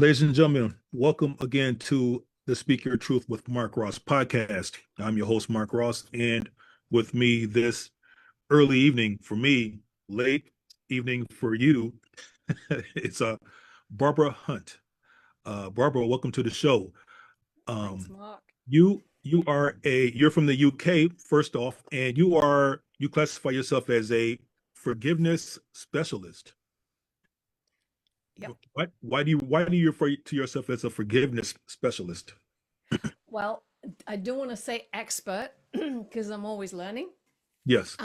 Ladies and gentlemen, welcome again to the Speak Your Truth with Mark Ross podcast. I'm your host, Mark Ross, and with me this early evening for me, late evening for you, it's Barbara Hunt. Barbara, welcome to the show. Thanks, Um, Mark. you're from the UK first off, and you classify yourself as a forgiveness specialist. Yep. Why do you refer to yourself as a forgiveness specialist? Well, I don't want to say expert because I'm always learning, Yes.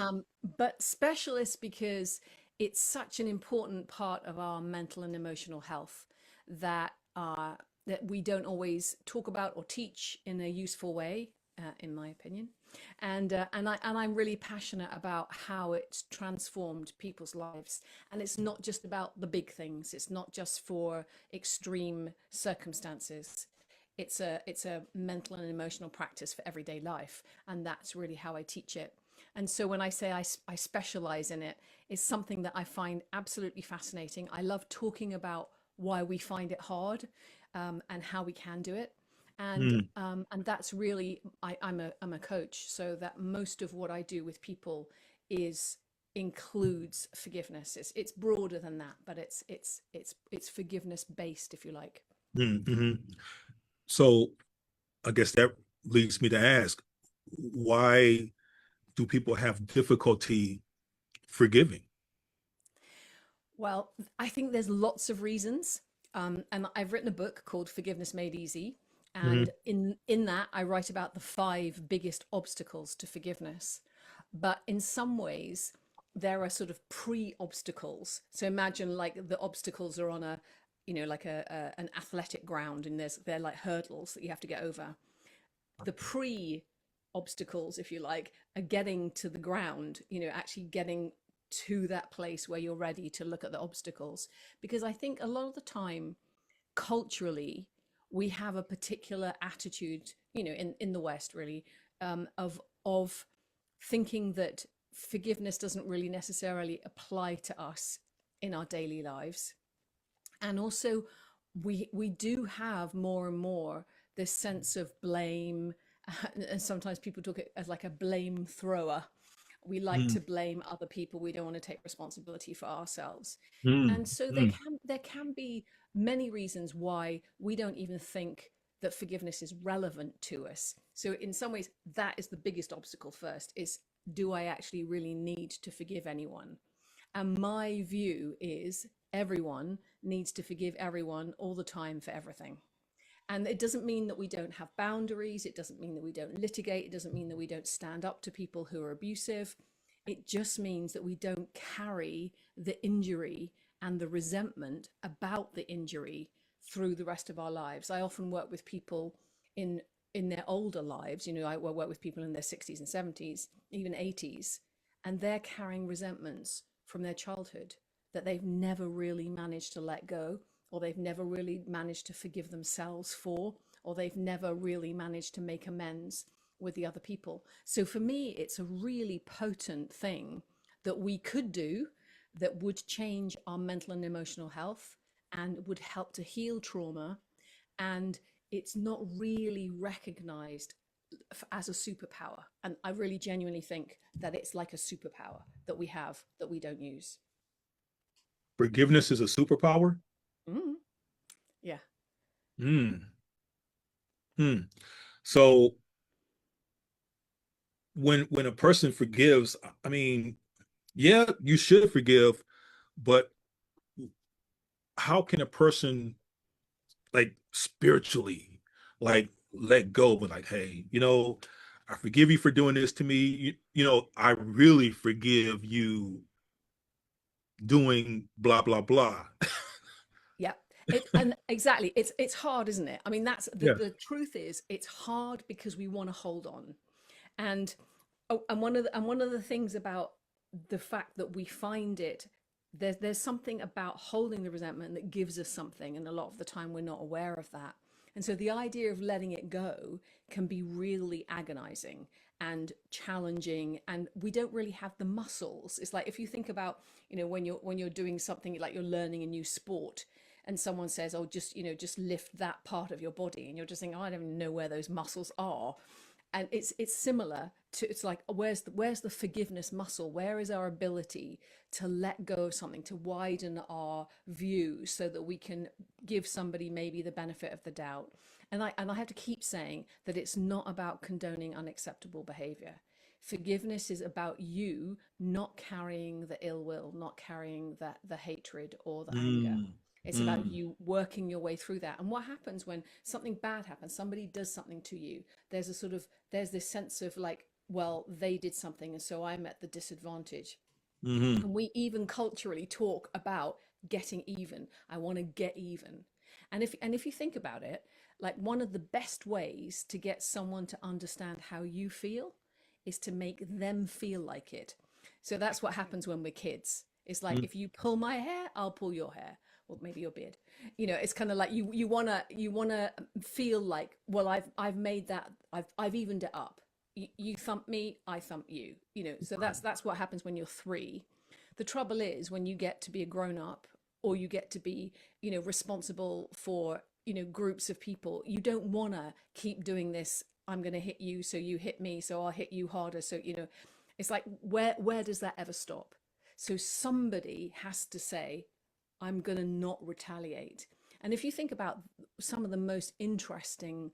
but specialist because it's such an important part of our mental and emotional health that that we don't always talk about or teach in a useful way, in my opinion. And I'm really passionate about how it's transformed people's lives. And it's not just about the big things. It's not just for extreme circumstances. It's a mental and emotional practice for everyday life, and that's really how I teach it. And so when I say I specialize in it, it's something that I find absolutely fascinating. I love talking about why we find it hard, and how we can do it. Mm, And that's really I'm a coach, so that most of what I do with people is includes forgiveness. It's broader than that, but it's forgiveness based, if you like. mhm. So I guess that leads me to ask, why do people have difficulty forgiving? Well, I think there's lots of reasons. And I've written a book called Forgiveness Made Easy. Hmm. And in that, I write about the five biggest obstacles to forgiveness. But in some ways, there are sort of pre-obstacles. So imagine like the obstacles are on a, like an athletic ground, and they're like hurdles that you have to get over. The pre obstacles, if you like, are getting to the ground, actually getting to that place where you're ready to look at the obstacles. Because I think a lot of the time, culturally, we have a particular attitude, in the West, really, of thinking that forgiveness doesn't really necessarily apply to us in our daily lives. And also, we do have more and more this sense of blame, and sometimes people talk it as like a blame thrower. We like Mm, to blame other people. We don't want to take responsibility for ourselves. mm, And so there mm. can be many reasons why we don't even think that forgiveness is relevant to us. So in some ways, that is the biggest obstacle first, is, do I actually really need to forgive anyone? And my view is everyone needs to forgive everyone all the time for everything. And it doesn't mean that we don't have boundaries. It doesn't mean that we don't litigate. It doesn't mean that we don't stand up to people who are abusive. It just means that we don't carry the injury and the resentment about the injury through the rest of our lives. I often work with people in in their older lives. I work with people in their 60s and 70s, even 80s, and they're carrying resentments from their childhood that they've never really managed to let go, or they've never really managed to forgive themselves for, or they've never really managed to make amends with the other people. So for me, it's a really potent thing that we could do that would change our mental and emotional health and would help to heal trauma. And it's not really recognized as a superpower. And I really genuinely think that it's like a superpower that we have that we don't use. Forgiveness is a superpower? Mm, yeah. Mm, mm. So when a person forgives, I mean, yeah, you should forgive, but how can a person like spiritually like let go, but like, hey, I forgive you for doing this to me. I really forgive you doing blah blah blah. Yeah. And exactly, it's hard, isn't it? I mean, that's Yeah. the truth is it's hard because we want to hold on. And oh, and one of the things about the fact that we find it, there's something about holding the resentment that gives us something, and a lot of the time we're not aware of that. And so the idea of letting it go can be really agonizing and challenging, and we don't really have the muscles. It's like if you think about, when you're doing something like you're learning a new sport, and someone says, oh, just, just lift that part of your body, and you're just thinking, oh, I don't even know where those muscles are. And it's similar to, it's like, where's the forgiveness muscle? Where is our ability to let go of something, to widen our view so that we can give somebody maybe the benefit of the doubt? And I have to keep saying that it's not about condoning unacceptable behavior. Forgiveness is about you not carrying the ill will, not carrying the hatred or the anger. Mm, It's about mm, you working your way through that. And what happens when something bad happens, somebody does something to you, there's this sense of like, well, they did something and so I'm at the disadvantage. mm-hmm. And we even culturally talk about getting even. I want to get even. And if you think about it, like, one of the best ways to get someone to understand how you feel is to make them feel like it. So that's what happens when we're kids. It's like, if you pull my hair, I'll pull your hair, or maybe your beard. It's kind of like you wanna feel like, well, I've made that, I've evened it up. You thump me, I thump you. So that's what happens when you're 3. The trouble is when you get to be a grown up, or you get to be, responsible for, groups of people, you don't want to keep doing this. I'm going to hit you, so you hit me, so I'll hit you harder. So, it's like, where does that ever stop? So somebody has to say, I'm going to not retaliate. And if you think about some of the most interesting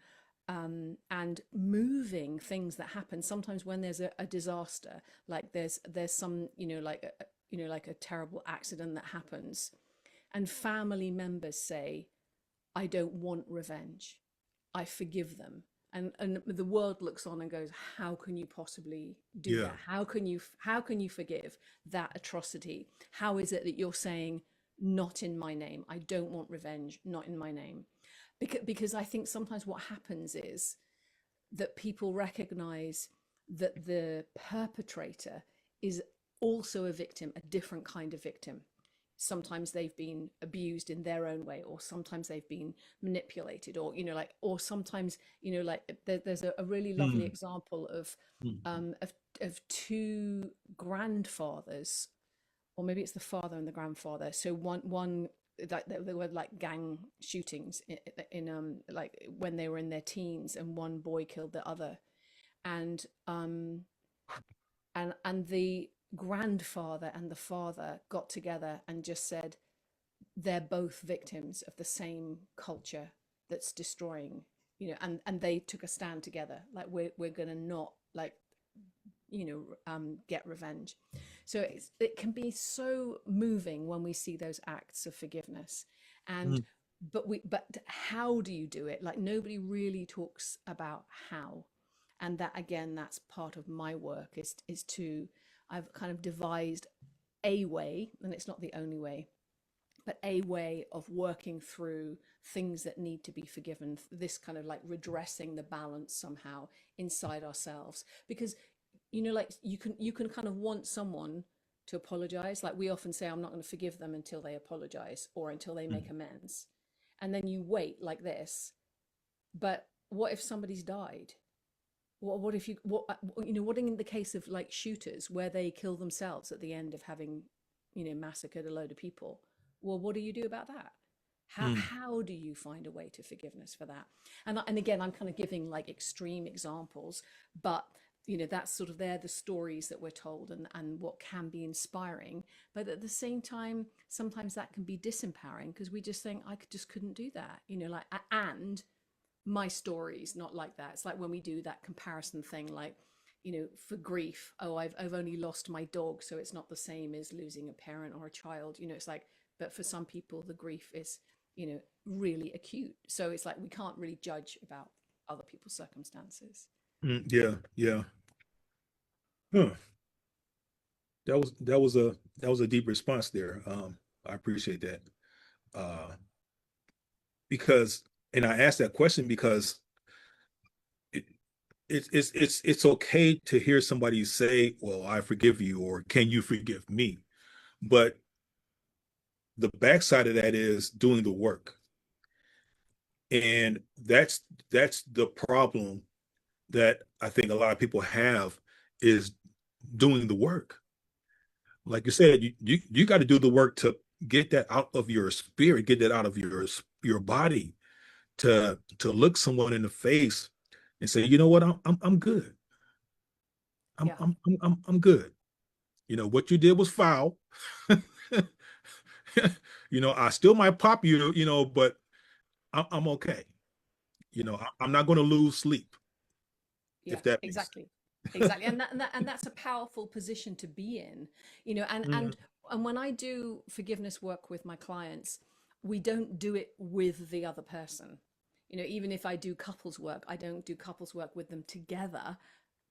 and moving things that happen, sometimes when there's a disaster, like there's some, like a terrible accident that happens, and family members say, I don't want revenge, I forgive them. And the world looks on and goes, how can you possibly do Yeah. that? How can you forgive that atrocity? How is it that you're saying, not in my name, I don't want revenge, not in my name? Because I think sometimes what happens is that people recognize that the perpetrator is also a victim, a different kind of victim. Sometimes they've been abused in their own way, or sometimes they've been manipulated, or or sometimes, like, there's a really lovely Mm, example of mm, um of of 2 grandfathers, or maybe it's the father and the grandfather. So one like, there were like gang shootings in like when they were in their teens, and one boy killed the other. And um and and the grandfather and the father got together and just said, they're both victims of the same culture that's destroying, and they took a stand together, like, we're gonna not, like, get revenge. So it can be so moving when we see those acts of forgiveness. And mm, but how do you do it? Like, nobody really talks about how. And that, again, that's part of my work, is to, I've kind of devised a way, and it's not the only way, but a way of working through things that need to be forgiven, this kind of like redressing the balance somehow inside ourselves. Because, like, you can kind of want someone to apologize. Like, we often say, I'm not going to forgive them until they apologize, or until they make mm. amends. And then you wait like this. But what if somebody's died? What if what in the case of, like, shooters, where they kill themselves at the end of having, massacred a load of people? Well, what do you do about that? how Mm. how do you find a way to forgiveness for that? And again, I'm kind of giving, like, extreme examples, but, that's sort of, they're the stories that we're told, and what can be inspiring. But at the same time, sometimes that can be disempowering, because we just think, just couldn't do that, like, and my story's not like that. It's like when we do that comparison thing, like, for grief, oh, I've only lost my dog, so it's not the same as losing a parent or a child. It's like, but for some people, the grief is, really acute. So it's like, we can't really judge about other people's circumstances. Mm, yeah, yeah. Huh. That was a deep response there. I appreciate that. Uh, because, and I asked that question because it, it's okay to hear somebody say, "Well, I forgive you," or "Can you forgive me?" But the backside of that is doing the work, and that's the problem that I think a lot of people have, is doing the work. Like you said, you got to do the work to get that out of your spirit, get that out of your body, to look someone in the face and say, you know what, I'm good. Yeah. I'm good. You know, what you did was foul. You know, I still might pop you, you know, but I'm okay. You know, I'm not going to lose sleep, Yeah, if that makes exactly. Exactly. And that's a powerful position to be in, you know, sense. and when I do forgiveness work with my clients, we don't do it with the other person. You know, even if I do couples work, I don't do couples work with them together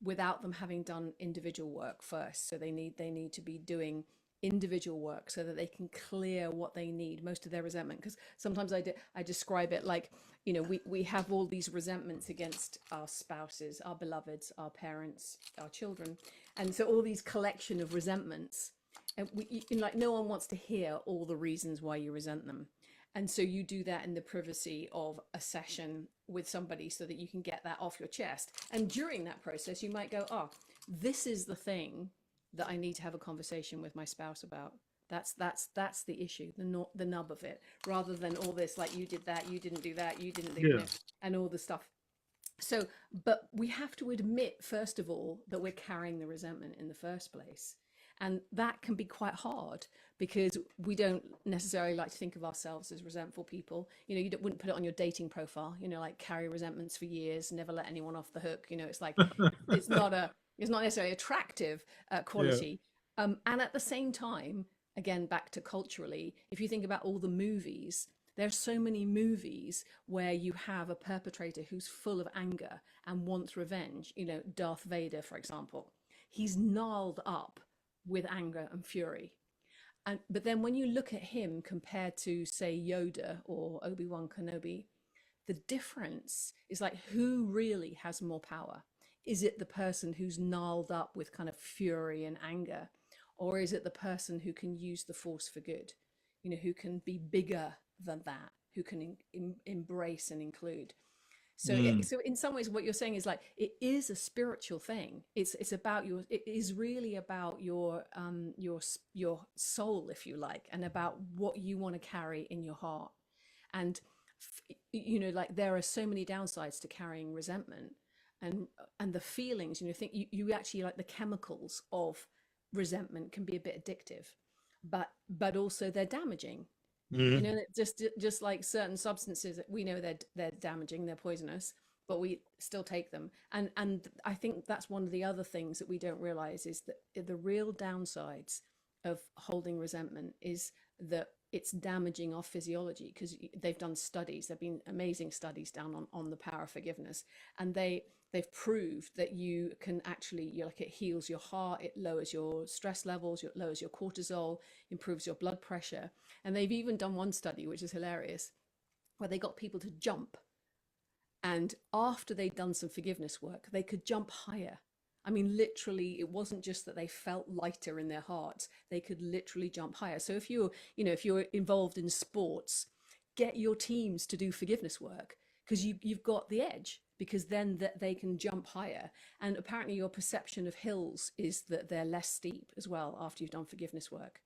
without them having done individual work first. So they need to be doing individual work so that they can clear what they need, most of their resentment. Because sometimes I describe it like, you know, we have all these resentments against our spouses, our beloveds, our parents, our children, and so all these collection of resentments, and like no one wants to hear all the reasons why you resent them. And so you do that in the privacy of a session with somebody so that you can get that off your chest. And during that process, you might go, oh, this is the thing that I need to have a conversation with my spouse about. That's the issue, the nub of it, rather than all this like you did that, you didn't do that, you didn't do, you Yeah. know, and all the stuff. So, but we have to admit, first of all, that we're carrying the resentment in the first place. And that can be quite hard because we don't necessarily like to think of ourselves as resentful people. You know, wouldn't put it on your dating profile, you know, like carry resentments for years, never let anyone off the hook. You know, it's like, it's not a, it's not necessarily attractive Yeah. quality. And at the same time, again, back to culturally, if you think about all the movies, there's so many movies where you have a perpetrator who's full of anger and wants revenge. You know, Darth Vader, for example, he's gnarled up with anger and fury. And but then when you look at him compared to, say, Yoda or Obi-Wan Kenobi, the difference is like who really has more power? Is it the person who's gnarled up with kind of fury and anger? Or is it the person who can use the force for good? You know, who can be bigger than that, who can embrace and include. So, Mm. so in some ways, what you're saying is like it is a spiritual thing. It's about your. It is really about your soul, if you like, and about what you want to carry in your heart. And you know, like there are so many downsides to carrying resentment, and the feelings. You know, think you actually like the chemicals of resentment can be a bit addictive, but also they're damaging. You Mm. know, just like certain substances, we know they're damaging, they're poisonous, but we still take them. And I think that's one of the other things that we don't realize is that the real downsides of holding resentment is that it's damaging our physiology, because they've done studies, there've been amazing studies down on the power of forgiveness, and they've proved that you can actually, you like, it heals your heart, it lowers your stress levels, it lowers your cortisol, improves your blood pressure. And they've even done one study, which is hilarious, where they got people to jump. And after they'd done some forgiveness work, they could jump higher. I mean, literally, it wasn't just that they felt lighter in their hearts, they could literally jump higher. So if you're, you know, if you're involved in sports, get your teams to do forgiveness work, because you've got the edge, because then that they can jump higher. And apparently your perception of hills is that they're less steep as well after you've done forgiveness work.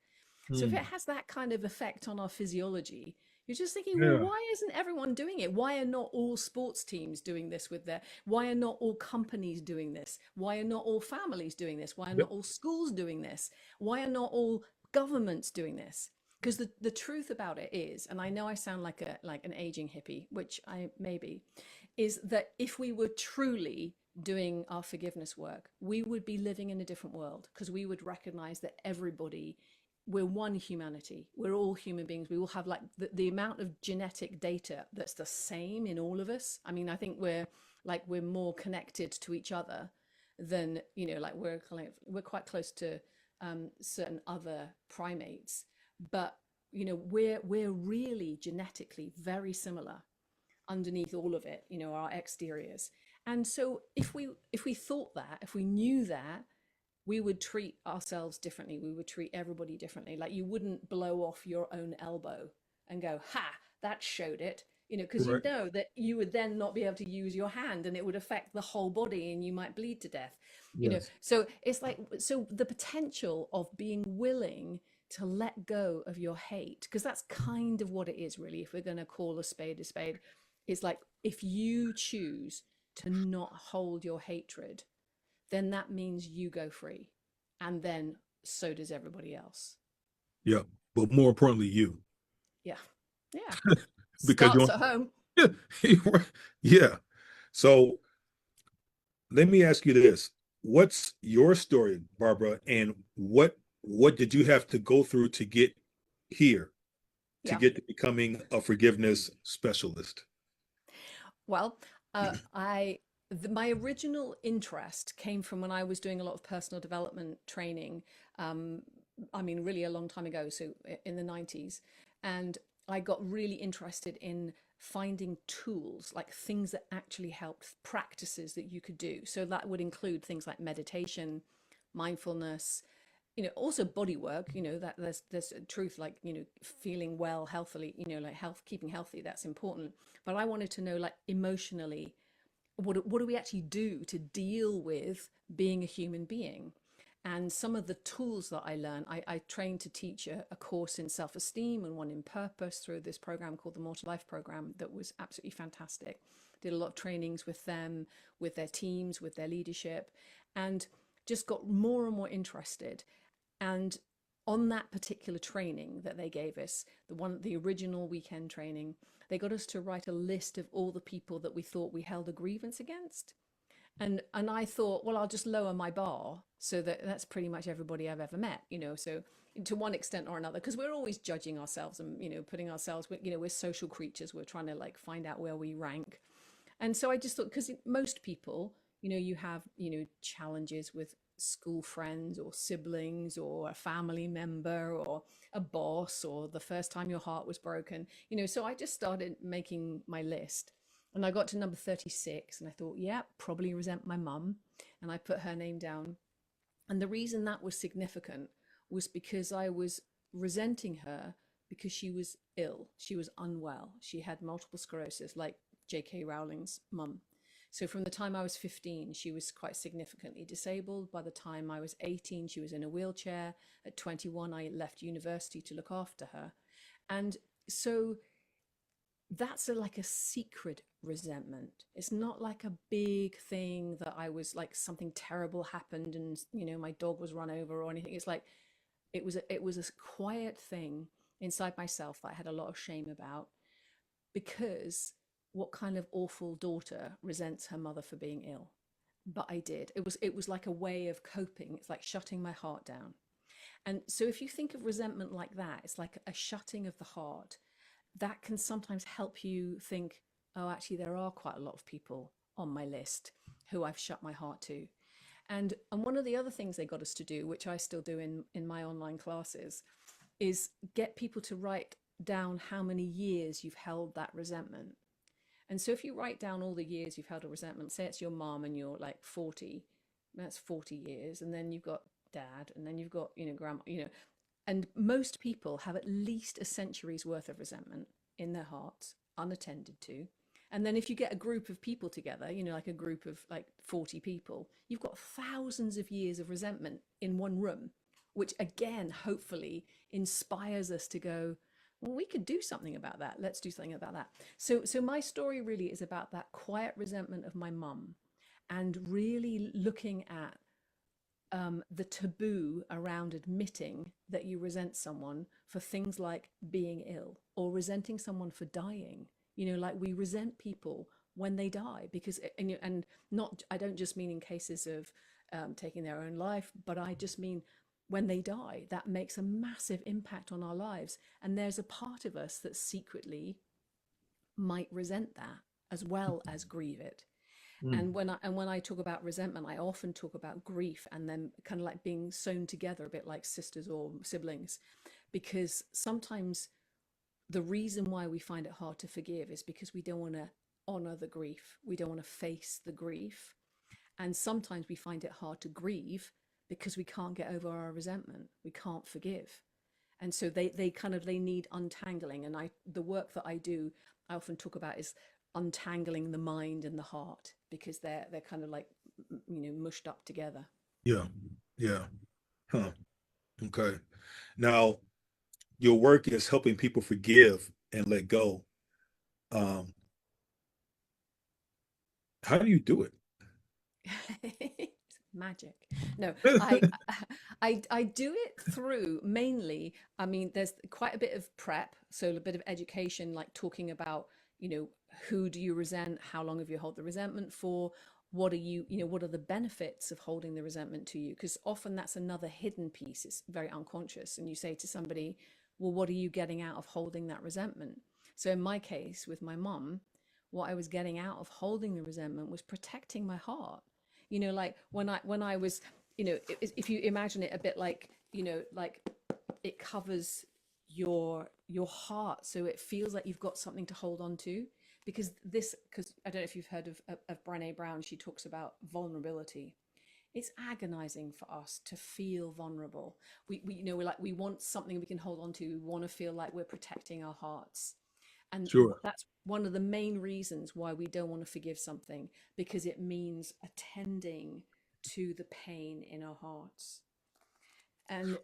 So if it Mm. has that kind of effect on our physiology, you're just thinking, well, Yeah. why isn't everyone doing it? Why are not all sports teams doing this with their, why are not all companies doing this? Why are not all families doing this? Why are Yep. not all schools doing this? Why are not all governments doing this? Because the truth about it is, and I know I sound like an aging hippie, which I may be, is that if we were truly doing our forgiveness work, we would be living in a different world, because we would recognize that everybody, we're one humanity, we're all human beings, we all have like the amount of genetic data that's the same in all of us. I mean, I think we're more connected to each other than, you know, like we're quite close to certain other primates, but you know, we're really genetically very similar underneath all of it, you know, our exteriors. And so if we thought that, if we knew that, we would treat ourselves differently, we would treat everybody differently. Like you wouldn't blow off your own elbow and go, ha, that showed it, you know, because you Right. know that you would then not be able to use your hand and it would affect the whole body and you might bleed to death, you know. Yes. So it's like, so the potential of being willing to let go of your hate, because that's kind of what it is, really. If we're going to call a spade, it's like if you choose to not hold your hatred, then that means you go free. And then so does everybody else. Yeah. But more importantly, you. Yeah. Yeah. Because Starts at home. yeah, yeah. So let me ask you this. What's your story, Barbara, and what did you have to go through to get here, to Yeah. get to becoming a forgiveness specialist? Well, my original interest came from when I was doing a lot of personal development training. Um, I mean, really a long time ago, so in the 90s. And I got really interested in finding tools, like things that actually helped, practices that you could do. So that would include things like meditation, mindfulness, also body work, that there's a truth, like, feeling well, healthily, like health, keeping healthy, that's important. But I wanted to know, like, emotionally, what do we actually do to deal with being a human being? And some of the tools that I learned, I trained to teach a course in self-esteem and one in purpose through this program called the More to Life program that was absolutely fantastic. Did a lot of trainings with them, with their teams, with their leadership, and just got more and more interested. And on that particular training that they gave us, the original weekend training, they got us to write a list of all the people that we thought we held a grievance against. And I thought, well, I'll just lower my bar so that that's pretty much everybody I've ever met, so to one extent or another, because we're always judging ourselves and, putting ourselves, we're social creatures. We're trying to, like, find out where we rank. And so I just thought, because most people, you have, challenges with school friends or siblings or a family member or a boss or the first time your heart was broken, so I just started making my list. And I got to number 36 and I thought, yeah, probably resent my mum. And I put her name down. And the reason that was significant was because I was resenting her because she was ill. She was unwell. She had multiple sclerosis, like J.K. Rowling's mum. So from the time I was 15, she was quite significantly disabled. By the time I was 18, she was in a wheelchair. At 21, I left university to look after her. And so that's like a secret resentment. It's not like a big thing that I was like, something terrible happened and, my dog was run over or anything. It's like it was a quiet thing inside myself that I had a lot of shame about, because what kind of awful daughter resents her mother for being ill? But I did. It was like a way of coping. It's like shutting my heart down. And so if you think of resentment like that, it's like a shutting of the heart. That can sometimes help you think, oh, actually, there are quite a lot of people on my list who I've shut my heart to. And one of the other things they got us to do, which I still do in my online classes, is get people to write down how many years you've held that resentment. And so if you write down all the years you've held a resentment, say it's your mom and you're like 40, that's 40 years. And then you've got dad, and then you've got, grandma, and most people have at least a century's worth of resentment in their hearts, unattended to. And then if you get a group of people together, like a group of like 40 people, you've got thousands of years of resentment in one room, which again, hopefully inspires us to go, well, we could do something about that. Let's do something about that. So my story really is about that quiet resentment of my mum, and really looking at the taboo around admitting that you resent someone for things like being ill, or resenting someone for dying. Like, we resent people when they die, because and not, I don't just mean in cases of taking their own life, but I just mean when they die. That makes a massive impact on our lives, and there's a part of us that secretly might resent that as well as grieve it. Mm. And when I talk about resentment, I often talk about grief and then kind of like being sewn together a bit like sisters or siblings, because sometimes the reason why we find it hard to forgive is because we don't want to honor the grief. We don't want to face the grief. And sometimes we find it hard to grieve because we can't get over our resentment. We can't forgive. And so they need untangling. And the work that I do, I often talk about is untangling the mind and the heart, because they're kind of like, mushed up together. Yeah. Yeah. Huh. Okay. Now, your work is helping people forgive and let go. Um, how do you do it? Magic. No, I, I do it through mainly. I mean, there's quite a bit of prep, so a bit of education, like talking about, you know, who do you resent? How long have you held the resentment for? What are you, you know, what are the benefits of holding the resentment to you? Because often that's another hidden piece. It's very unconscious. And you say to somebody, well, what are you getting out of holding that resentment? So in my case with my mum, what I was getting out of holding the resentment was protecting my heart. You know, like when I was, you know, if you imagine it a bit like, you know, like it covers your heart, so it feels like you've got something to hold on to. Because I don't know if you've heard of Brené Brown. She talks about vulnerability. It's agonizing for us to feel vulnerable. We you know, we want something we can hold on to. We want to feel like we're protecting our hearts. And Sure. that's one of the main reasons why we don't want to forgive something, because it means attending to the pain in our hearts. And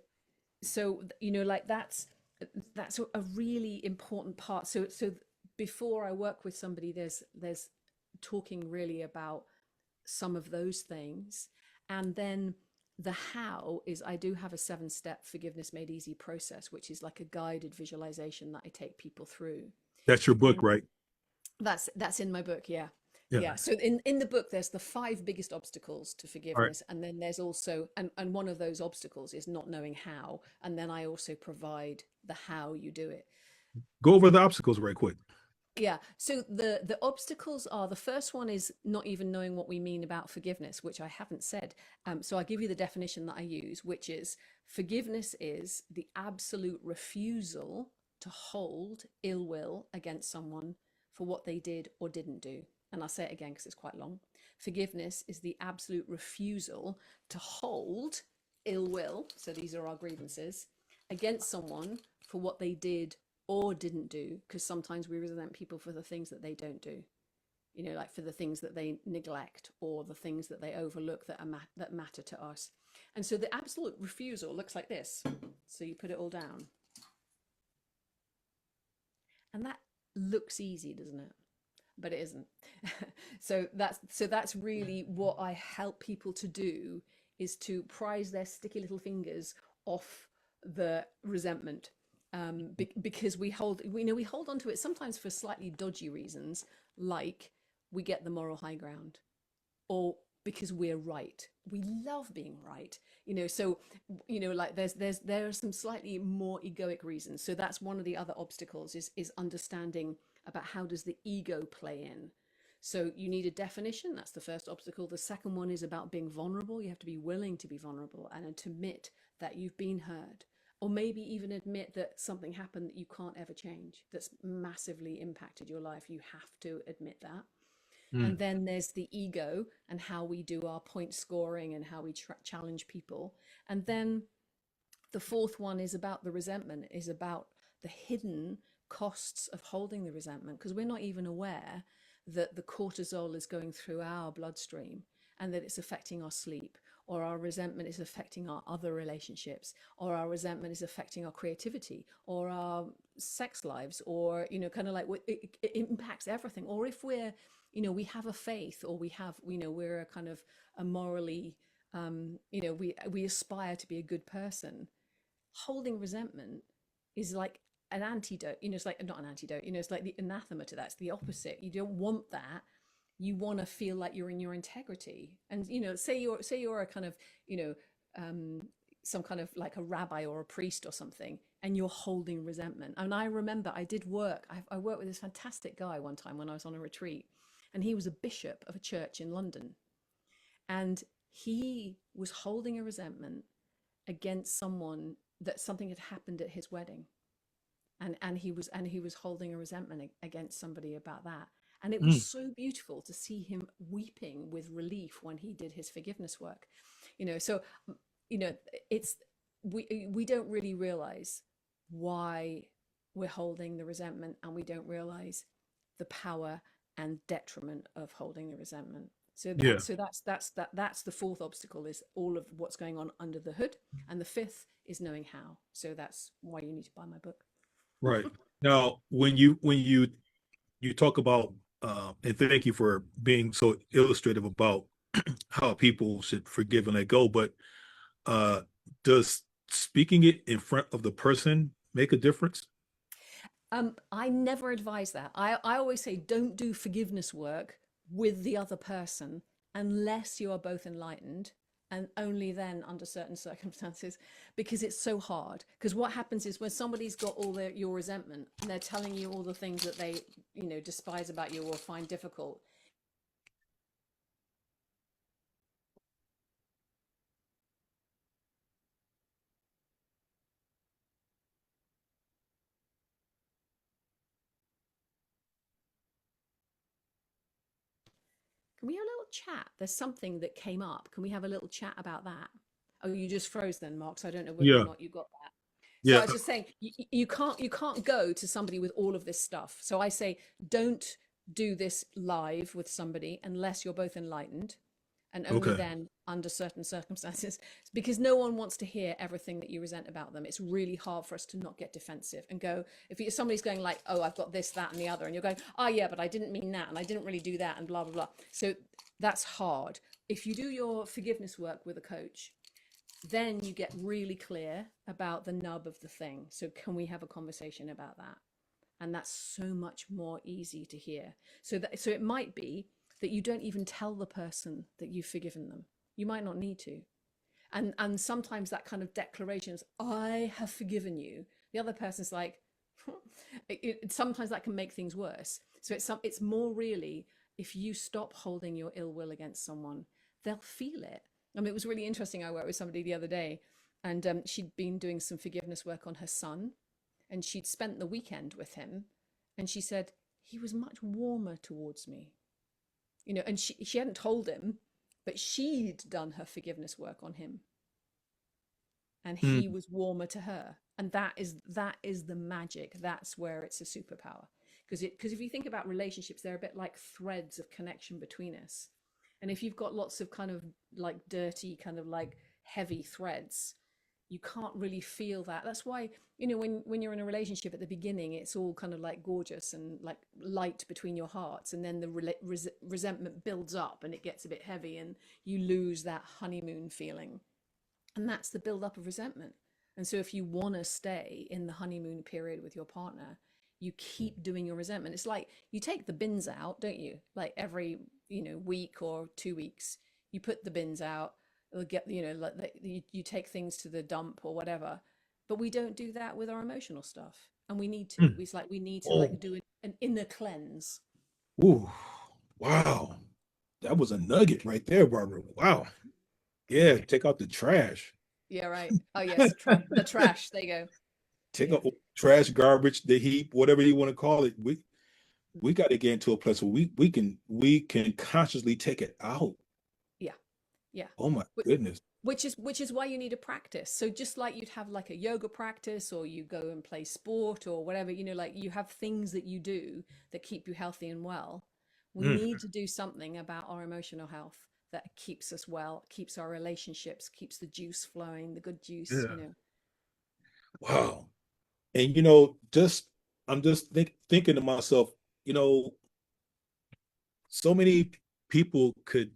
so, you know, like that's a really important part. So before I work with somebody, there's talking really about some of those things. And then the how is, I do have a 7-step forgiveness made easy process, which is like a guided visualization that I take people through. That's your book, And right? that's in my book, yeah. Yeah. Yeah. So in the book, there's the 5 biggest obstacles to All right. forgiveness, and then there's also, and one of those obstacles is not knowing how, and then I also provide the how you do it. Go over the obstacles right quick. Yeah. So the obstacles are, the first one is not even knowing what we mean about forgiveness, which I haven't said. So I'll give you the definition that I use, which is forgiveness is the absolute refusal to hold ill will against someone for what they did or didn't do. And I'll say it again because it's quite long. Forgiveness is the absolute refusal to hold ill will, so these are our grievances, against someone for what they did or didn't do, because sometimes we resent people for the things that they don't do, you know, like for the things that they neglect or the things that they overlook that that matter to us. And so the absolute refusal looks like this. So you put it all down, and that looks easy, doesn't it? But it isn't. So that's really what I help people to do, is to prise their sticky little fingers off the resentment. Because we hold on to it sometimes for slightly dodgy reasons, like we get the moral high ground, or because we're right. We love being right, you know. So, you know, like there are some slightly more egoic reasons. So that's one of the other obstacles, is understanding about how does the ego play in. So you need a definition. That's the first obstacle. The second one is about being vulnerable. You have to be willing to be vulnerable and to admit that you've been hurt, or maybe even admit that something happened that you can't ever change, that's massively impacted your life. You have to admit that. And Mm. then there's the ego and how we do our point scoring and how we challenge people. And then the fourth one is about the resentment, is about the hidden costs of holding the resentment, because we're not even aware that the cortisol is going through our bloodstream and that it's affecting our sleep, or our resentment is affecting our other relationships, or our resentment is affecting our creativity or our sex lives, or, you know, kind of like it impacts everything. Or if we're, you know, we have a faith, or we have, you know, we're a kind of a morally, you know, we aspire to be a good person. Holding resentment is like an antidote, you know. It's like, not an antidote, you know, it's like the anathema to that. It's the opposite. You don't want that. You want to feel like you're in your integrity. And, you know, say you're a kind of, you know, some kind of like a rabbi or a priest or something, and you're holding resentment. And I remember I did work, I worked with this fantastic guy one time when I was on a retreat, and he was a bishop of a church in London, and he was holding a resentment against someone, that something had happened at his wedding, and he was holding a resentment against somebody about that. And it was Mm. so beautiful to see him weeping with relief when he did his forgiveness work, you know. So, you know, it's, we don't really realize why we're holding the resentment, and we don't realize the power and detriment of holding the resentment. So Yeah. that's the fourth obstacle, is all of what's going on under the hood, and the fifth is knowing how. So that's why you need to buy my book. Right. Now, when you talk about and thank you for being so illustrative about how people should forgive and let go, but uh, does speaking it in front of the person make a difference? I never advise that. I always say don't do forgiveness work with the other person unless you are both enlightened, and only then under certain circumstances, because it's so hard. Because what happens is when somebody's got all your resentment and they're telling you all the things that they, despise about you or find difficult. Can we have a little chat? There's something that came up. Can we have a little chat about that? Oh, you just froze then, Mark. So I don't know whether or Yeah. not you got that. So I Yeah. was just saying, you can't go to somebody with all of this stuff. So I say, don't do this live with somebody unless you're both enlightened, and only Okay. then under certain circumstances, because no one wants to hear everything that you resent about them. It's really hard for us to not get defensive and go, if somebody's going like, oh, I've got this, that, and the other, and you're going, oh yeah, but I didn't mean that, and I didn't really do that, and blah blah blah. So that's hard. If you do your forgiveness work with a coach, then you get really clear about the nub of the thing. So can we have a conversation about that? And that's so much more easy to hear. So it might be that you don't even tell the person that you've forgiven them. You might not need to. And sometimes that kind of declaration is, I have forgiven you. The other person's like, sometimes that can make things worse. So it's more really, if you stop holding your ill will against someone, they'll feel it. I mean, it was really interesting. I worked with somebody the other day, and she'd been doing some forgiveness work on her son, and she'd spent the weekend with him, and she said he was much warmer towards me, and she hadn't told him, but she'd done her forgiveness work on him, and he Mm. was warmer to her. And that is the magic. That's where it's a superpower. Because if you think about relationships, they're a bit like threads of connection between us. And if you've got lots of kind of like dirty, kind of like heavy threads, you can't really feel that. That's why, when you're in a relationship at the beginning, it's all kind of like gorgeous and like light between your hearts, and then the resentment builds up and it gets a bit heavy, and you lose that honeymoon feeling. And that's the build up of resentment. And so if you want to stay in the honeymoon period with your partner, you keep doing your resentment. It's like you take the bins out, don't you? Like every, week or 2 weeks, you put the bins out. It'll get, like you take things to the dump or whatever. But we don't do that with our emotional stuff. And we need to. Mm. It's like we need to Oh. like do an inner cleanse. Ooh. Wow. That was a nugget right there, Barbara. Wow. Yeah. Take out the trash. Yeah, right. Oh yes, the trash. There you go. Take Yeah. out trash, garbage, the heap, whatever you want to call it. We got to get into a place where we can consciously take it out. Yeah. Yeah. Oh my Wh- goodness. which is why you need a practice. So just like you'd have like a yoga practice, or you go and play sport or whatever, like you have things that you do that keep you healthy and well. We Mm. need to do something about our emotional health that keeps us well, keeps our relationships, keeps the juice flowing, the good juice. Yeah. Wow. And just I'm just thinking to myself, you know, so many people could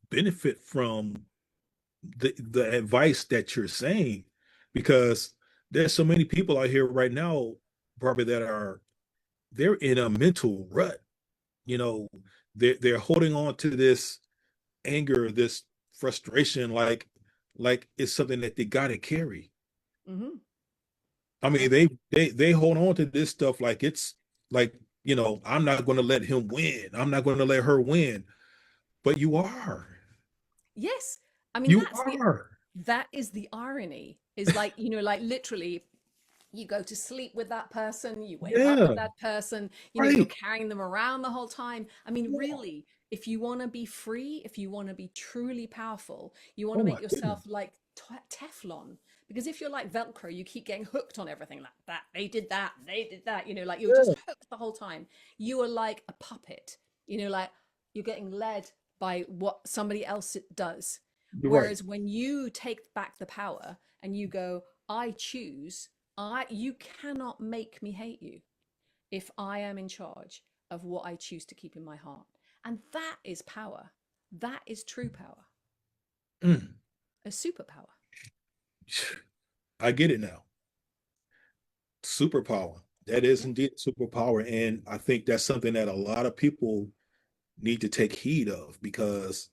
benefit from the advice that you're saying, because there's so many people out here right now, Barbara, they're in a mental rut. You know, they're holding on to this anger, this frustration, like it's something that they gotta carry. Hmm. I mean, Yeah. they hold on to this stuff like it's like, I'm not going to let him win. I'm not going to let her win. But you are. Yes. I mean, You are. that is the irony, is like, like literally you go to sleep with that person, you wake up with Yeah. that person, you're Right. carrying them around the whole time. I mean, Yeah. really, if you want to be free, if you want to be truly powerful, you want Oh to my make goodness. yourself like Teflon. Because if you're like Velcro, you keep getting hooked on everything, like that. They did that, like you're just Yeah. hooked the whole time. You are like a puppet, like you're getting led by what somebody else does. You're right. Whereas when you take back the power and you go, I choose, you cannot make me hate you if I am in charge of what I choose to keep in my heart. And that is power. That is true power, Mm. a superpower. I get it now. Superpower. That is Yeah. indeed a superpower. And I think that's something that a lot of people need to take heed of because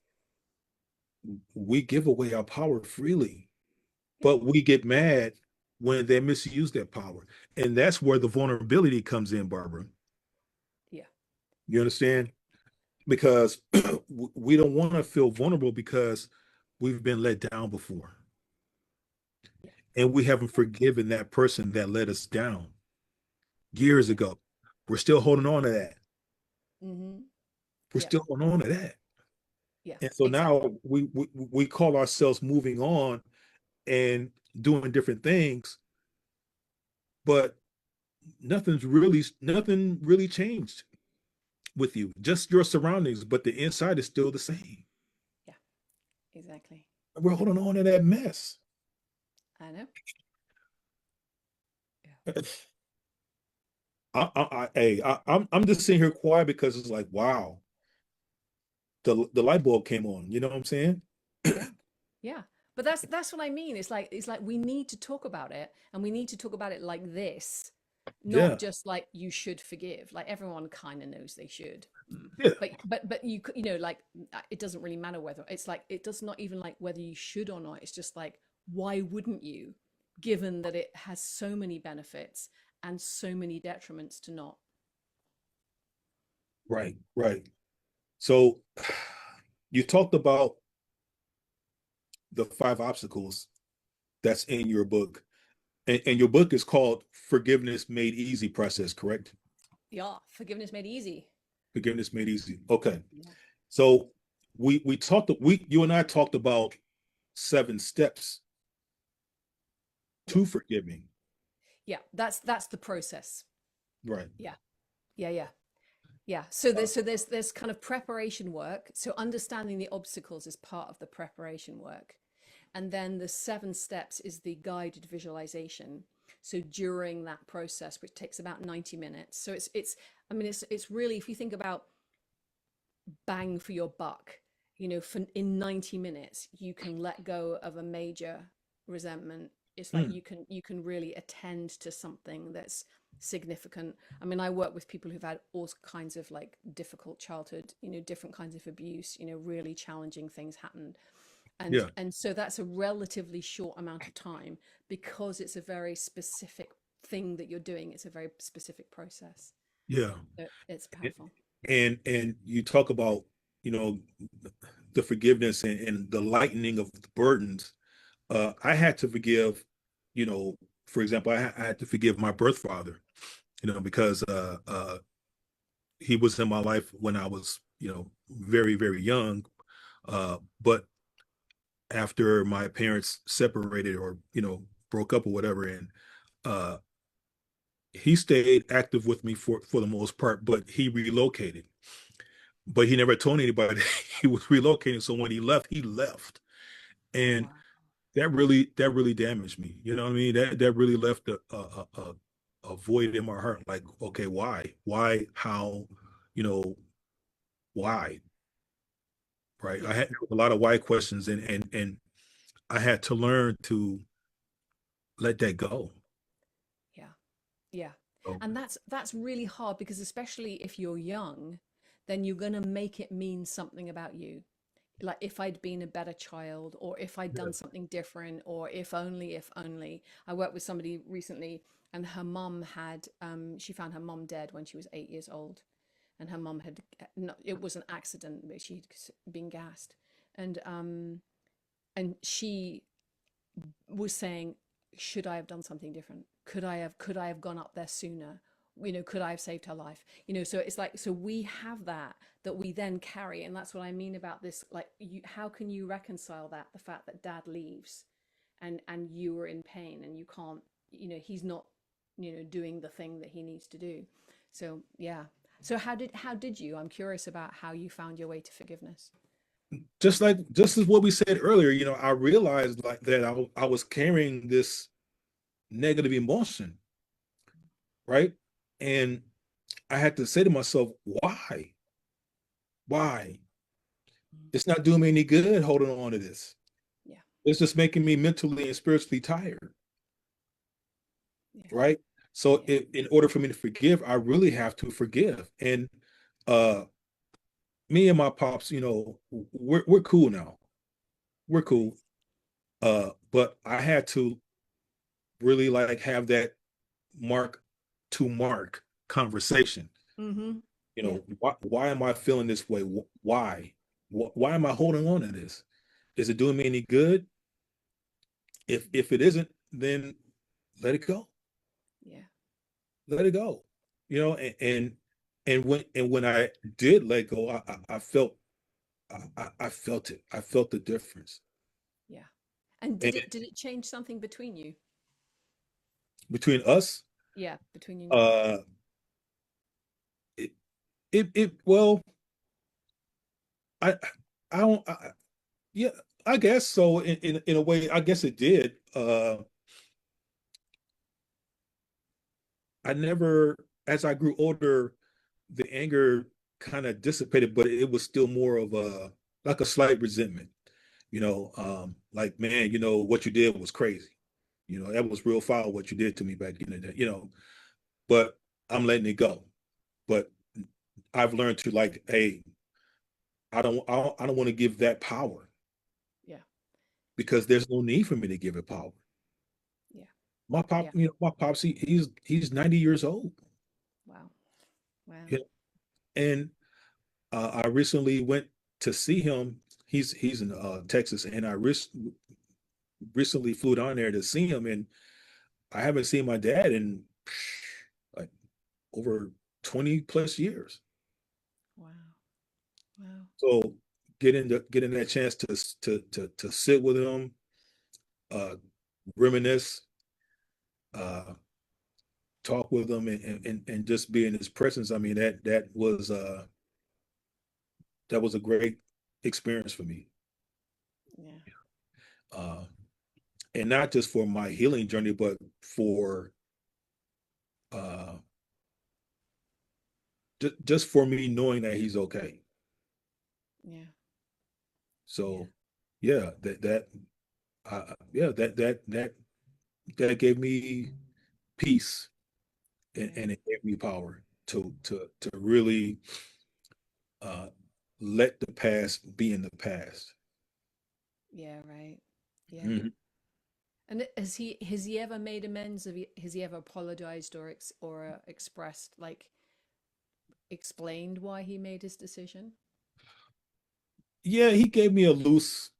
we give away our power freely, Yeah. but we get mad when they misuse that power. And that's where the vulnerability comes in, Barbara. Yeah. You understand? Because we don't want to feel vulnerable because we've been let down before Yeah. and we haven't forgiven that person that let us down years Yeah. ago. We're still holding on to that. Mm-hmm. We're Yeah. still holding on to that. Yeah. And so now Exactly. we call ourselves moving on and doing different things, but nothing really changed with you. Just your surroundings, but the inside is still the same. Yeah. Exactly. We're holding on to that mess. I know. Yeah. I'm just sitting here quiet because it's like, wow, the light bulb came on. You know what I'm saying? Yeah. Yeah. But that's what I mean. It's like we need to talk about it, and we need to talk about it like this, not Yeah, just like you should forgive. Like everyone kind of knows they should. yeah, But you know, like it doesn't really matter whether it's like it does not even like whether you should or not. It's just like, why wouldn't you, given that it has so many benefits and so many detriments to not. right, right. So you talked about the five obstacles that's in your book, and your book is called Forgiveness Made Easy Process, correct? Yeah, forgiveness made easy. Forgiveness Made Easy. Okay. Yeah. So we talked we you and I talked about 7 steps Yeah. to forgiving. Yeah, that's the process. Right. Yeah. Yeah, yeah. Yeah. So Uh, there's kind of preparation work. So understanding the obstacles is part of the preparation work. And then the 7 steps is the guided visualization. So during that process, which takes about 90 minutes. So it's I mean it's really, if you think about bang for your buck, you know, for in 90 minutes you can let go of a major resentment. It's like mm, you can really attend to something that's significant. I mean, I work with people who've had all kinds of like difficult childhood, you know, different kinds of abuse, you know, really challenging things happen. and yeah. and so that's a relatively short amount of time because it's a very specific thing that you're doing. It's a very specific process. Yeah. So it's powerful. And you talk about, you know, the forgiveness and the lightening of the burdens. I had to forgive, you know, for example, I had to forgive my birth father, you know, because he was in my life when I was, you know, very, very young. But after my parents separated or, you know, broke up or whatever, and uh, he stayed active with me for the most part, but he relocated. But he never told anybody he was relocating. So when he left, and Wow. that really damaged me. You know what I mean? That really left a void in my heart. Like, okay, why, how, you know, why? Right? I Yeah. had a lot of why questions, and I had to learn to let that go. Yeah. Yeah. So, And that's really hard because especially if you're young, then you're going to make it mean something about you. Like if I'd been a better child, or if I'd yeah. done something different, or if only. I worked with somebody recently, and her mum had she found her mum dead when she was 8 years old, and her mum had not, it was an accident, but she'd been gassed. And she was saying, should I have done something different? Could I have gone up there sooner? You know, could I have saved her life? You know, so it's like, so we have that we then carry. And that's what I mean about this. Like, how can you reconcile that, the fact that dad leaves, and you are in pain, and you can't, you know, he's not, you know, doing the thing that he needs to do. So yeah. So how did you? I'm curious about how you found your way to forgiveness. Just as what we said earlier, I realized like that I was carrying this negative emotion, right? And I had to say to myself, why? Why? It's not doing me any good holding on to this. Yeah. It's just making me mentally and spiritually tired, Yeah. right? So Yeah. in order for me to forgive, I really have to forgive. And uh me and my pops, we're cool now. We're cool. Nice. But I had to really like have that mark to mark conversation. Mm-hmm. Yeah. Why am I feeling this way? Why? Why am I holding on to this? Is it doing me any good? If it isn't, then let it go. Yeah. Let it go. And when I did let go, I felt I felt it. I felt the difference. Yeah. And And did it change something between you? between us, Yeah, between you and your pops. uh, it well, I I don't yeah, I guess so. In a way, I guess it did. I never, as I grew older, the anger kind of dissipated, but it was still more of a like a slight resentment. Like, man, what you did was crazy. That was real foul what you did to me back in the day. But I'm letting it go. But I've learned to like, hey, I don't want to give that power Yeah. because there's no need for me to give it power. Yeah. Yeah. My pops, he's 90 years old. Wow. Wow. Yeah. And I recently went to see him. He's in Texas, and I recently flew down there to see him, and I haven't seen my dad in like over 20 plus years. Wow. Wow. So getting that chance to sit with him, uh, reminisce, uh, talk with him, and just be in his presence. I mean that was a great experience for me. Yeah. Uh, and not just for my healing journey, but for uh, just for me knowing that he's okay. Yeah. Yeah. So, yeah, that gave me peace, Yeah. and it gave me power to really uh, let the past be in the past. Yeah. Right. Yeah. Mhm. And has he ever made amends? Has he ever apologized or expressed like explained why he made his decision? Yeah, he gave me a loose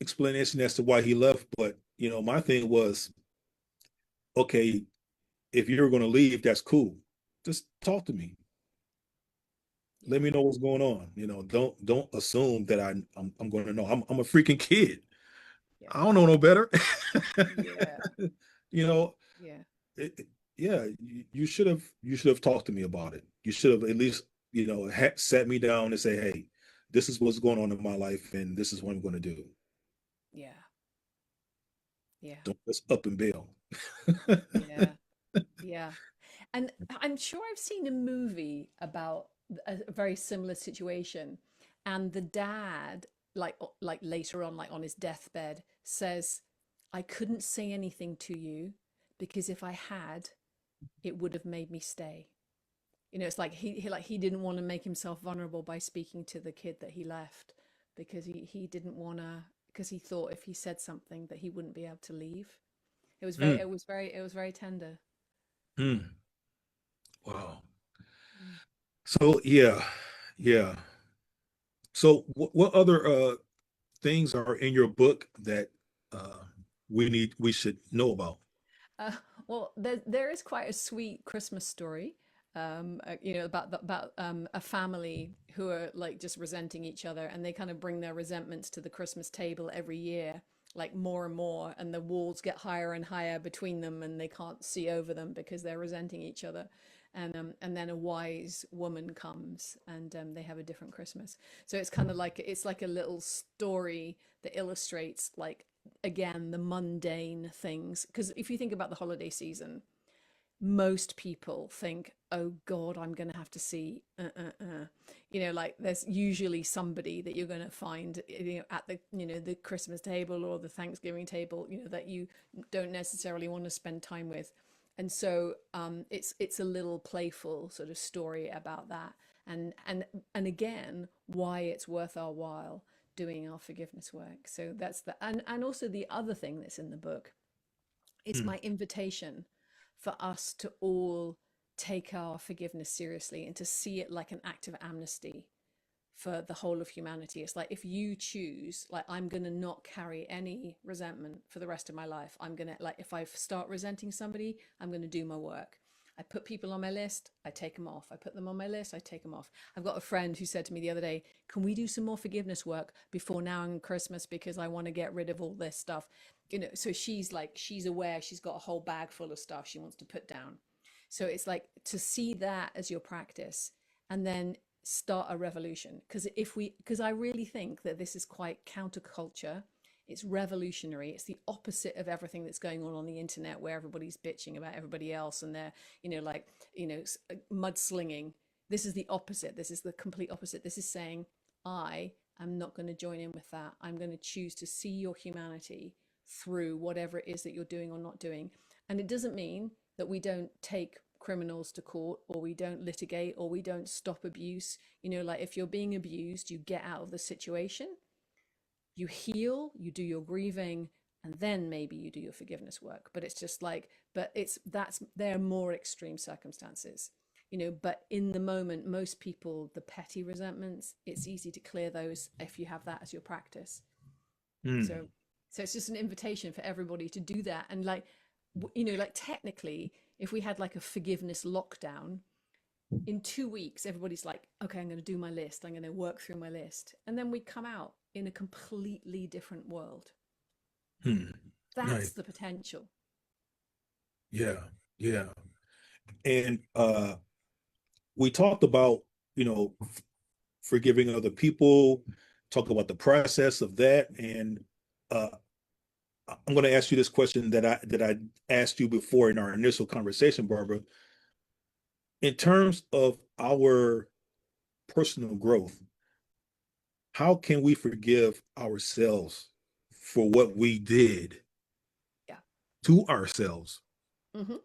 explanation as to why he left, but my thing was, okay, if you're going to leave, that's cool. Just talk to me. Let Yeah. me know what's going on. Don't assume that I'm going to know. I'm a freaking kid. Yeah. I don't know no better. Yeah. you know, Yeah. yeah, you should have talked to me about it. You should have at least sat me down and say, hey, this is what's going on in my life, and this is what I'm going to do. Yeah. Yeah. Don't just up and bail. Yeah. Yeah. And I'm sure I've seen a movie about a very similar situation. And the dad, like later on, like on his deathbed, says, I couldn't say anything to you because if I had, it would have made me stay. It's like he didn't want to make himself vulnerable by speaking to the kid that he left because he didn't want to because he thought if he said something that he wouldn't be able to leave. Mm, It was very tender. mm. Wow. Mm. So yeah. So what other things are in your book that uh, we should know about? Uh, well, there is quite a sweet Christmas story, about a family who are like just resenting each other, and they kind of bring their resentments to the Christmas table every year, like more and more, and the walls get higher and higher between them, and they can't see over them because they're resenting each other. and then a wise woman comes, and they have a different Christmas. So it's kind of like it's like a little story that illustrates, like, again, the mundane things. Because if you think about the holiday season, most people think, oh God, I'm going to have to see, like there's usually somebody that you're going to find, at the, the Christmas table or the Thanksgiving table, that you don't necessarily want to spend time with. And so it's a little playful sort of story about that. And again, why it's worth our while doing our forgiveness work. So that's and also the other thing that's in the book, it's Mm. my invitation for us to all take our forgiveness seriously and to see it like an act of amnesty for the whole of humanity. It's like, if you choose, like, I'm going to not carry any resentment for the rest of my life. I'm going to, like, if I start resenting somebody, I'm going to do my work. I put people on my list, I take them off. I put them on my list, I take them off. I've got a friend who said to me the other day, can we do some more forgiveness work before now and Christmas, because I want to get rid of all this stuff. So she's like, she's aware she's got a whole bag full of stuff she wants to put down. So it's like to see that as your practice, and then start a revolution. Because I really think that this is quite counterculture. It's revolutionary. It's the opposite of everything that's going on the internet, where everybody's bitching about everybody else and they're, mudslinging. This is the opposite. This is the complete opposite. This is saying, I am not going to join in with that. I'm going to choose to see your humanity through whatever it is that you're doing or not doing. And it doesn't mean that we don't take criminals to court, or we don't litigate, or we don't stop abuse. Like, if you're being abused, you get out of the situation, you heal, you do your grieving, and then maybe you do your forgiveness work. But it's just like, they're more extreme circumstances. But in the moment, most people, the petty resentments, it's easy to clear those if you have that as your practice. Mm. So it's just an invitation for everybody to do that. And like, like, technically, if we had like a forgiveness lockdown, in 2 weeks, everybody's like, okay, I'm going to do my list. I'm going to work through my list. And then we come out in a completely different world. Mm. That's Nice. the potential. Yeah. Yeah. And we talked about, forgiving other people, talk about the process of that. And uh, I'm going to ask you this question that I asked you before in our initial conversation, Barbara. In terms of our personal growth, how can we forgive ourselves for what we did Yeah. to ourselves Hmm.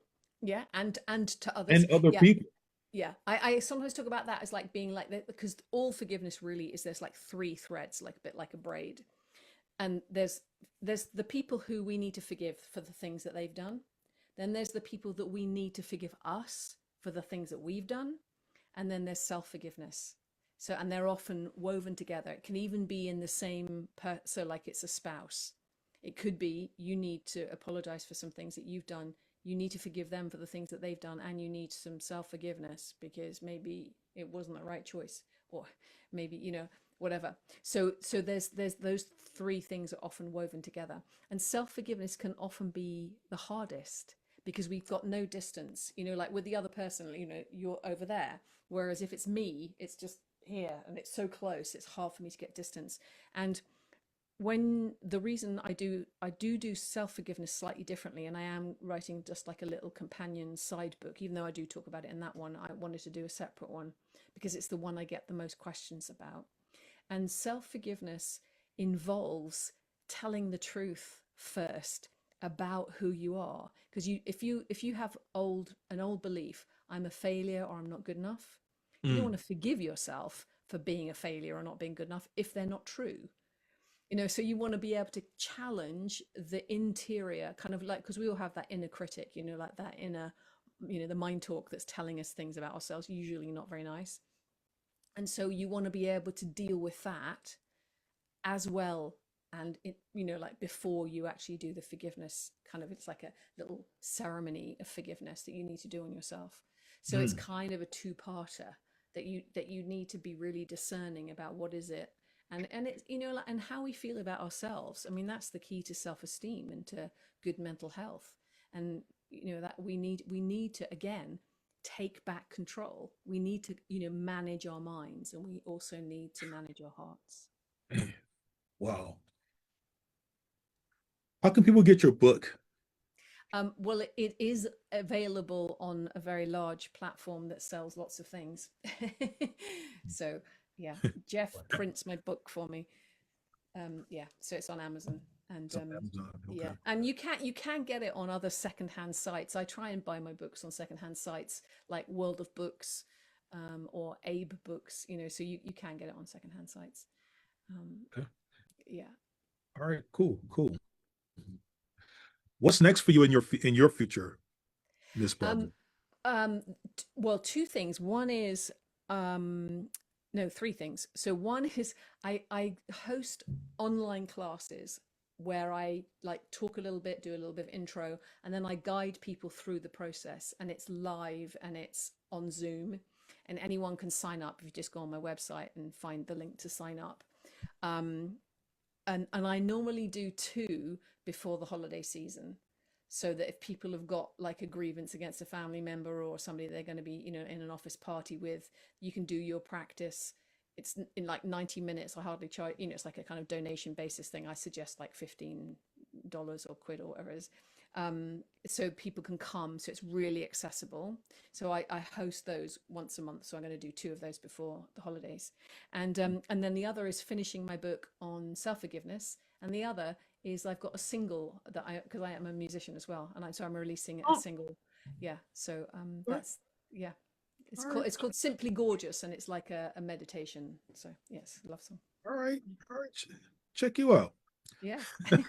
Yeah. And to others. and other Yeah. people? Yeah. I sometimes talk about that as like being like that, because all forgiveness really is, there's like three threads, like a bit like a braid. And there's the people who we need to forgive for the things that they've done. Then there's the people that we need to forgive us for the things that we've done. And then there's self-forgiveness. So, and they're often woven together. It can even be in the same so like it's a spouse. It could be, you need to apologize for some things that you've done, you need to forgive them for the things that they've done, and you need some self-forgiveness because maybe it wasn't the right choice, or maybe, whatever. So there's those three things are often woven together. And self-forgiveness can often be the hardest, because we've got no distance, like with the other person, you're over there, whereas if it's me, it's just here and it's so close, it's hard for me to get distance. And when the reason I do self-forgiveness slightly differently, and I am writing just like a little companion side book, even though I do talk about it in that one, I wanted to do a separate one because it's the one I get the most questions about. And self-forgiveness involves telling the truth first about who you are. Because if you have an old belief, I'm a failure or I'm not good enough, you don't Mm. want to forgive yourself for being a failure or not being good enough if they're not true. So you want to be able to challenge the interior, kind of like, because we all have that inner critic, like that inner, the mind talk that's telling us things about ourselves, usually not very nice. And so you want to be able to deal with that as well. And like, before you actually do the forgiveness, kind of, it's like a little ceremony of forgiveness that you need to do on yourself. So it's Mm. kind of a two-parter that you need to be really discerning about what is it. And it's, like, and how we feel about ourselves. I mean, that's the key to self-esteem and to good mental health. And that we need to, again, take back control. We need to, manage our minds, and we also need to manage our hearts. Wow. How can people get your book? Well, it is available on a very large platform that sells lots of things. So, yeah, Jeff prints my book for me. Yeah, so it's on Amazon, and It's on Amazon. yeah, Okay. and you can get it on other secondhand sites. I try and buy my books on secondhand sites like World of Books, or Abe Books. So you can get it on secondhand sites. Um, Okay. yeah. All right. Cool. Cool. What's next for you in your future, Miss Barbara? Um, well, two things. One is, no, three things. So one is I host online classes where I like talk a little bit, do a little bit of intro, and then I guide people through the process. And it's live and it's on Zoom, and anyone can sign up if you just go on my website and find the link to sign up. Um, and I normally do two before the holiday season, so that if people have got like a grievance against a family member or somebody they're going to be, in an office party with, you can do your practice. It's in like 90 minutes. I hardly charge, it's like a kind of donation basis thing. I suggest like $15 or quid or whatever it is. So people can come, so it's really accessible. So I host those once a month, so I'm going to do two of those before the holidays. And then the other is finishing my book on self-forgiveness, and the other is I've got a single that because I am a musician as well, and I'm releasing a Oh, single. Yeah, so all right. that's, yeah, it's All called right. it's called Simply Gorgeous, and it's like a meditation. So yes, love song. All right. All right. Check you out. Yeah. Yeah,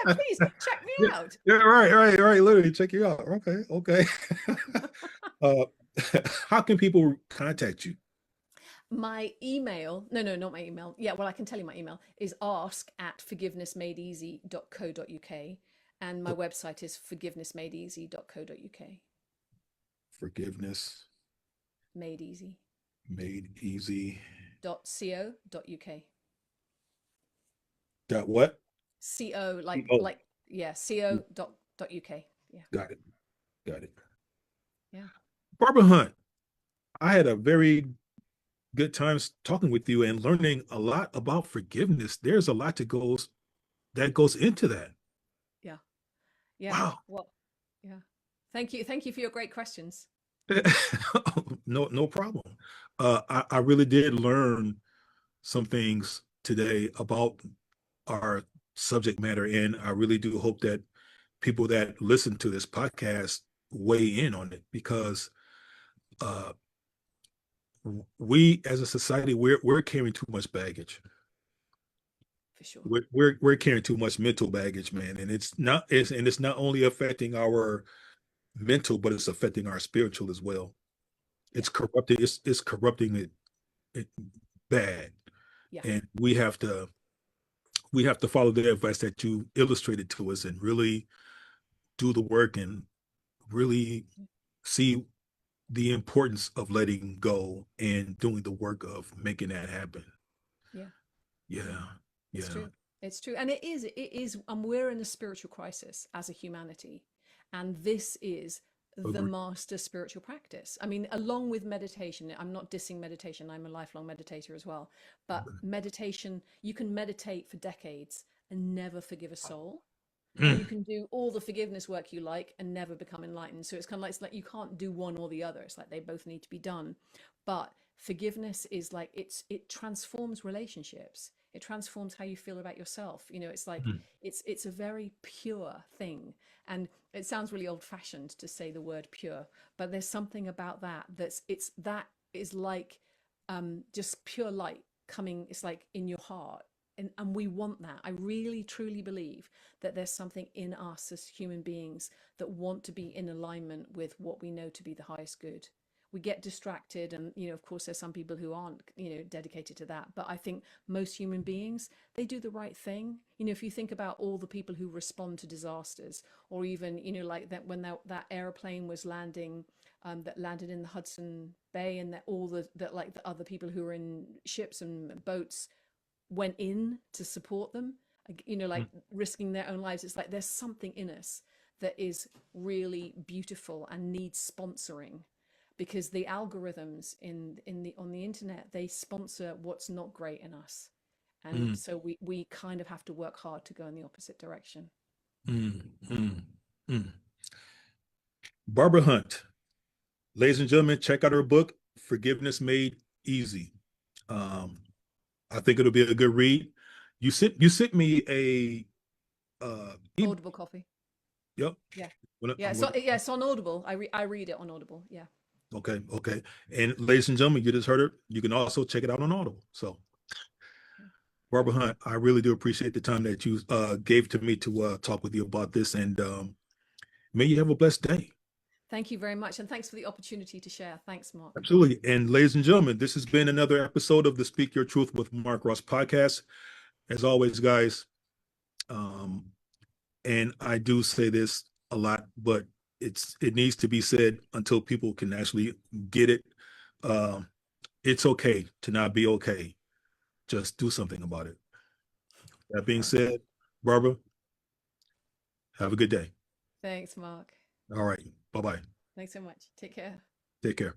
please check me Yeah. out. Yeah. Right. Right. Right. Literally check you out. Okay. Okay. uh, how can people contact you? My email, no, no, not my email. Yeah, well, I can tell you my email is ask@forgivenessmadeeasy.co.uk, and my website is forgivenessmadeeasy.co.uk. Forgiveness Made easy. made easy. .co.uk. Dot what? Co, Oh, like yeah, co.uk. Yeah. got it. Got it. Yeah. Barbara Hunt, I had a very good time talking with you and learning a lot about forgiveness. There's a lot that goes into that. Yeah. Yeah. Wow. Well, yeah. Thank you. Thank you for your great questions. No problem. I really did learn some things today about our subject matter, and I really do hope that people that listen to this podcast weigh in on it, because uh, we as a society we're carrying too much baggage. For sure. We're carrying too much mental baggage, man, and it's not only affecting our mental, but it's affecting our spiritual as well. Yeah. It's corrupting it bad, Yeah. and we have to follow the advice that you illustrated to us and really do the work and really see the importance of letting go and doing the work of making that happen. Yeah. Yeah. It's Yeah. true. It's true. And it is, and we're in a spiritual crisis as a humanity. And this is the Agree. master spiritual practice. I mean, along with meditation, I'm not dissing meditation. I'm a lifelong meditator as well. But meditation, you can meditate for decades and never forgive a soul. Or you Mm. can do all the forgiveness work you like and never become enlightened. So it's like you can't do one or the other. It's like they both need to be done. But forgiveness is like it transforms relationships. It transforms how you feel about yourself. It's like Mm. it's a very pure thing. And it sounds really old fashioned to say the word pure, but there's something about that is like just pure light coming. It's like in your heart. And we want that. I really truly believe that there's something in us as human beings that want to be in alignment with what we know to be the highest good. We get distracted, and of course there's some people who aren't dedicated to that, but I think most human beings, they do the right thing. If you think about all the people who respond to disasters, or even like that when that airplane was landing, that landed in the Hudson Bay, and that all the other people who were in ships and boats went in to support them, like Mm. risking their own lives. It's like there's something in us that is really beautiful and needs sponsoring. because the algorithms on the internet, they sponsor what's not great in us. And Mm, so we kind of have to work hard to go in the opposite direction. mm, mm, mm. Barbara Hunt, ladies and gentlemen, check out her book, Forgiveness Made Easy. Um, I think it'll be a good read. You sent me a Audible copy. yep. Yeah. When Yeah. So yeah, it's on Audible. I read it on Audible. Yeah. okay, okay. And ladies and gentlemen, you just heard it. You can also check it out on Audible. So Barbara Hunt, I really do appreciate the time that you gave to me to talk with you about this, and may you have a blessed day. Thank you very much. And thanks for the opportunity to share. Thanks, Mark. Absolutely. And ladies and gentlemen, this has been another episode of the Speak Your Truth with Mark Ross podcast. As always, guys, um, and I do say this a lot, but it needs to be said until people can actually get it. Um, it's okay to not be okay. Just do something about it. That being said, Barbara, have a good day. Thanks, Mark. All right. Bye-bye. Thanks so much. Take care. Take care.